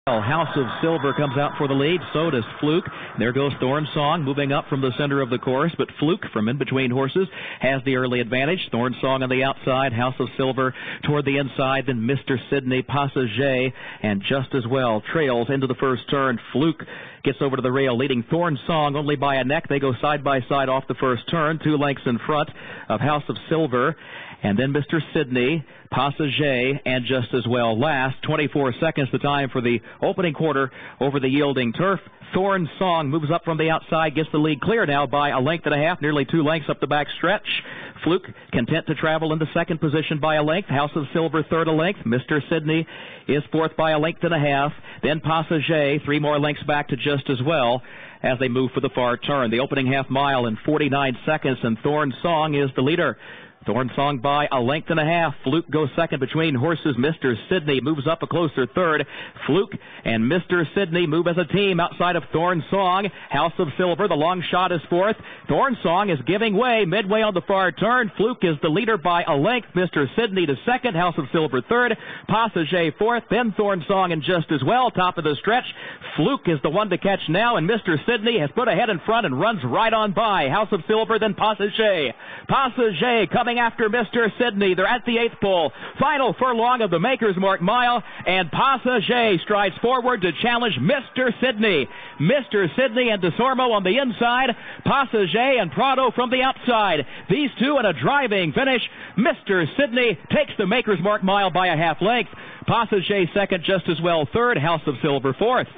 House of Silver comes out for the lead. So does Fluke. There goes Thorn Song moving up from the center of the course, but Fluke from in between horses has the early advantage. Thorn Song on the outside, House of Silver toward the inside, then Mr. Sydney, Passager, and just as well trails into the first turn. Fluke gets over to the rail, leading Thorn Song only by a neck. They go side by side off the first turn, 2 lengths in front of House of Silver. And then Mr. Sydney, Passager, and just as well last. 24 seconds the time for the opening quarter over the yielding turf. Thorn Song moves up from the outside, gets the lead clear now by a length and a half, nearly 2 lengths up the back stretch. Fluke content to travel into second position by a length. House of Silver third a length. Mr. Sydney is fourth by a length and a half. Then Passager 3 more lengths back to just as well as they move for the far turn. The opening half mile in 49 seconds, and Thorn Song is the leader. Thorn Song by a length and a half. Fluke goes second between horses. Mr. Sydney moves up a closer third. Fluke and Mr. Sydney move as a team outside of Thorn Song. House of Silver, the long shot, is fourth. Thorn Song is giving way midway on the far turn. Fluke is the leader by a length. Mr. Sydney to second. House of Silver third. Passager fourth. Then Thorn Song and just as well. Top of the stretch. Fluke is the one to catch now, and Mr. Sydney has put ahead in front and runs right on by. House of Silver, then Passager. Passager coming after Mr. Sydney. They're at the 8th pole. Final furlong of the Maker's Mark Mile, and Passager strides forward to challenge Mr. Sydney. Mr. Sydney and DeSormo on the inside, Passager and Prado from the outside. These two in a driving finish. Mr. Sydney takes the Maker's Mark Mile by a half length. Passager second, just as well third. House of Silver fourth.